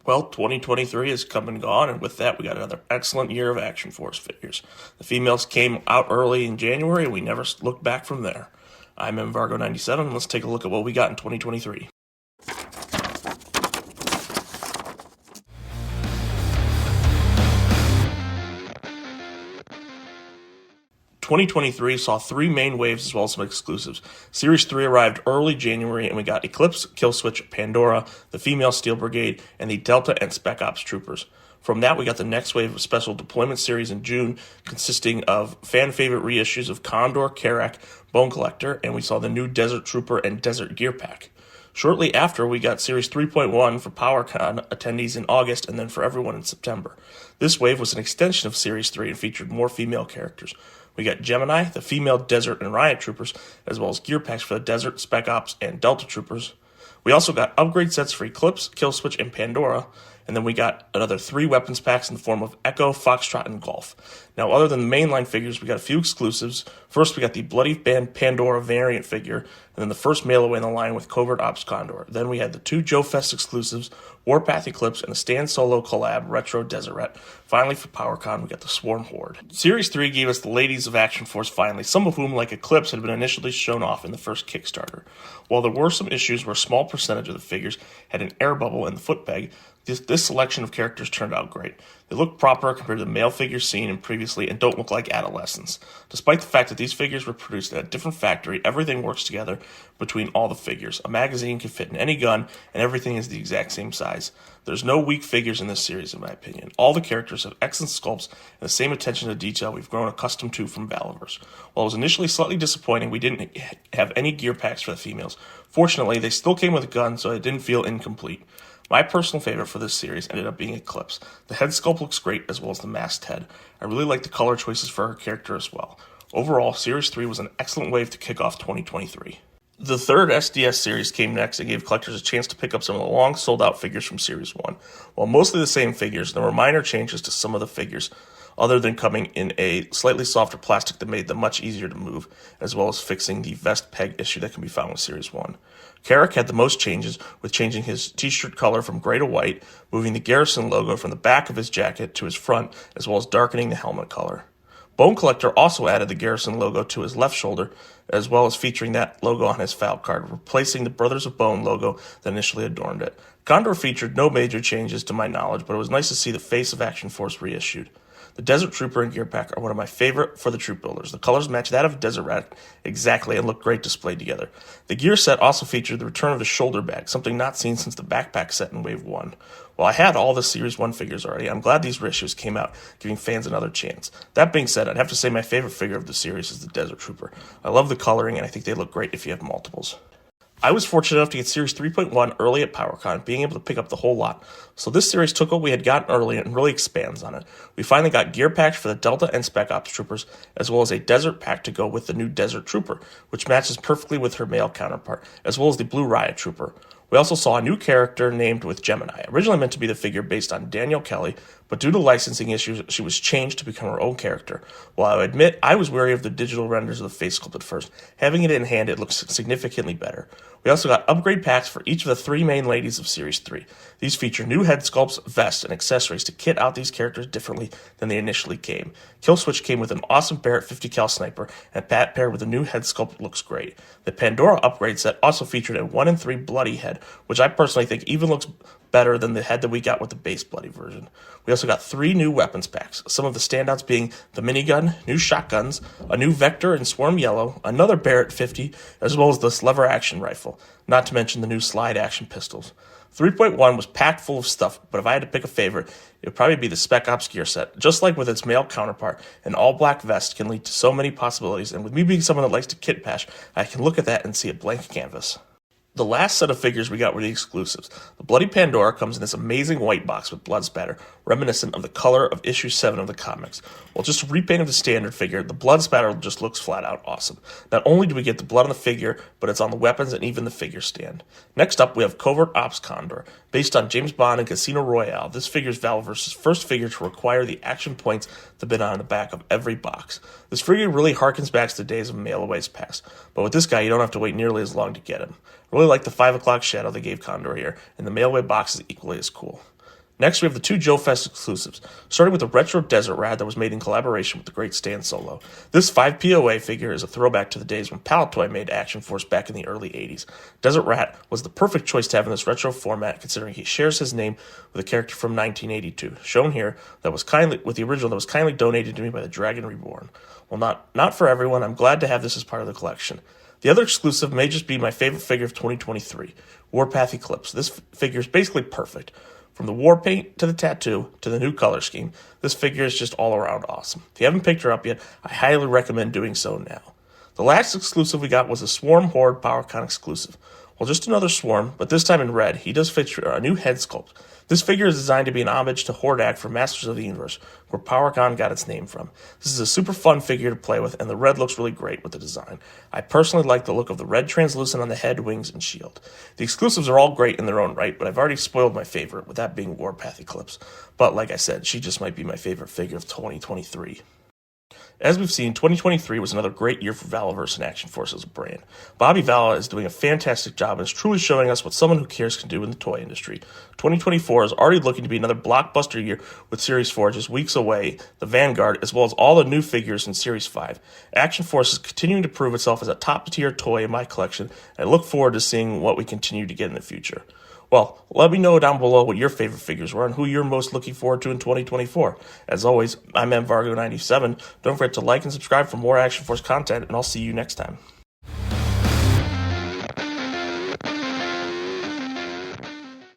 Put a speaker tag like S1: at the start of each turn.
S1: Well, 2023 has come and gone, and with that, we got another excellent year of Action Force figures. The females came out early in January, and we never looked back from there. I'm Embargo97, and let's take a look at what we got in 2023. 2023 saw three main waves as well as some exclusives. Series 3 arrived early January, and we got Eclipse, Killswitch, Pandora, the Female Steel Brigade, and the Delta and Spec Ops Troopers. From that, we got the next wave of special deployment series in June, consisting of fan-favorite reissues of Condor, Karak, Bone Collector, and we saw the new Desert Trooper and Desert Gear Pack. Shortly after, we got Series 3.1 for PowerCon attendees in August and then for everyone in September. This wave was an extension of Series 3 and featured more female characters. We got Gemini, the female Desert and Riot Troopers, as well as gear packs for the Desert, Spec Ops, and Delta Troopers. We also got upgrade sets for Eclipse, Killswitch, and Pandora, and then we got another 3 weapons packs in the form of Echo, Foxtrot, and Golf. Now, other than the mainline figures, we got a few exclusives. First, we got the Bloody Band Pandora variant figure, and then the first mail away in the line with Covert Ops Condor. Then we had the 2 Joe Fest exclusives, Warpath Eclipse, and the Stan Solo collab Retro Deseret. Finally, for PowerCon, we got the Swarm Horde. Series 3 gave us the ladies of Action Force finally, some of whom, like Eclipse, had been initially shown off in the first Kickstarter. While there were some issues where a small percentage of the figures had an air bubble in the foot peg, this selection of characters turned out great. They look proper compared to the male figures seen in previously and don't look like adolescents. Despite the fact that these figures were produced at a different factory, everything works together between all the figures. A magazine can fit in any gun, and everything is the exact same size. There's no weak figures in this series, in my opinion. All the characters have excellent sculpts and the same attention to detail we've grown accustomed to from Valaverse. While it was initially slightly disappointing we didn't have any gear packs for the females, fortunately they still came with a gun, so it didn't feel incomplete. My personal favorite for this series ended up being Eclipse. The head sculpt looks great, as well as the masked head. I really like the color choices for her character as well. Overall, Series 3 was an excellent wave to kick off 2023. The third SDS series came next and gave collectors a chance to pick up some of the long sold-out figures from Series 1. While mostly the same figures, there were minor changes to some of the figures, other than coming in a slightly softer plastic that made them much easier to move, as well as fixing the vest peg issue that can be found with Series 1. Karak had the most changes, with changing his t-shirt color from gray to white, moving the Garrison logo from the back of his jacket to his front, as well as darkening the helmet color. Bone Collector also added the Garrison logo to his left shoulder, as well as featuring that logo on his foul card, replacing the Brothers of Bone logo that initially adorned it. Condor featured no major changes to my knowledge, but it was nice to see the face of Action Force reissued. The Desert Trooper and Gear Pack are one of my favorite for the troop builders. The colors match that of Deseret exactly and look great displayed together. The gear set also featured the return of the shoulder bag, something not seen since the backpack set in Wave 1. While I had all the Series 1 figures already, I'm glad these reissues came out, giving fans another chance. That being said, I'd have to say my favorite figure of the series is the Desert Trooper. I love the coloring, and I think they look great if you have multiples. I was fortunate enough to get Series 3.1 early at PowerCon, being able to pick up the whole lot. So this series took what we had gotten early and really expands on it. We finally got gear packs for the Delta and Spec Ops Troopers, as well as a Desert pack to go with the new Desert Trooper, which matches perfectly with her male counterpart, as well as the Blue Riot Trooper. We also saw a new character named with Gemini, originally meant to be the figure based on Danielle Kelly, but due to licensing issues, she was changed to become her own character. While I admit I was wary of the digital renders of the face sculpt at first, having it in hand, it looks significantly better. We also got upgrade packs for each of the 3 main ladies of Series 3. These feature new head sculpts, vests, and accessories to kit out these characters differently than they initially came. Killswitch came with an awesome Barrett 50 cal sniper, and Pat paired with a new head sculpt looks great. The Pandora upgrade set also featured a 1 in 3 bloody head, which I personally think even looks better than the head that we got with the base bloody version. We also got 3 new weapons packs, some of the standouts being the minigun, new shotguns, a new Vector and Swarm Yellow, another Barrett 50, as well as this lever action rifle, not to mention the new slide action pistols. 3.1 was packed full of stuff, but if I had to pick a favorite, it would probably be the Spec Ops gear set. Just like with its male counterpart, an all-black vest can lead to so many possibilities, and with me being someone that likes to kit patch, I can look at that and see a blank canvas. The last set of figures we got were the exclusives. The Bloody Pandora comes in this amazing white box with blood spatter, reminiscent of the color of issue 7 of the comics. While just a repaint of the standard figure, the blood spatter just looks flat out awesome. Not only do we get the blood on the figure, but it's on the weapons and even the figure stand. Next up, we have Covert Ops Condor. Based on James Bond and Casino Royale, this figure is Valaverse's first figure to require the action points to be on the back of every box. This figure really harkens back to the days of mail-aways past, but with this guy, you don't have to wait nearly as long to get him. I really like the 5 o'clock shadow they gave Condor here, and the mail-away box is equally as cool. Next, we have the two Joe Fest exclusives, starting with the retro Desert Rat that was made in collaboration with the great Stan Solo. This 5 POA figure is a throwback to the days when Palitoy made Action Force back in the early 80s. Desert Rat was the perfect choice to have in this retro format, considering he shares his name with a character from 1982, shown here that was kindly donated to me by the Dragon Reborn. Well, not for everyone. I'm glad to have this as part of the collection. The other exclusive may just be my favorite figure of 2023, Warpath Eclipse. This figure is basically perfect. From the war paint to the tattoo to the new color scheme, this figure is just all around awesome. If you haven't picked her up yet, I highly recommend doing so now. The last exclusive we got was a Swarm Horde PowerCon exclusive. Well, just another Swarm, but this time in red. He does feature a new head sculpt. This figure is designed to be an homage to Hordak from Masters of the Universe, where PowerCon got its name from. This is a super fun figure to play with, and the red looks really great with the design. I personally like the look of the red translucent on the head, wings, and shield. The exclusives are all great in their own right, but I've already spoiled my favorite, with that being Warpath Eclipse. But like I said, she just might be my favorite figure of 2023. As we've seen, 2023 was another great year for Valaverse and Action Force as a brand. Bobby Vala is doing a fantastic job and is truly showing us what someone who cares can do in the toy industry. 2024 is already looking to be another blockbuster year with Series 4 just weeks away, the Vanguard, as well as all the new figures in Series 5. Action Force is continuing to prove itself as a top-tier toy in my collection, and I look forward to seeing what we continue to get in the future. Well, let me know down below what your favorite figures were and who you're most looking forward to in 2024. As always, I'm MVargo97. Don't forget to like and subscribe for more Action Force content, and I'll see you next time.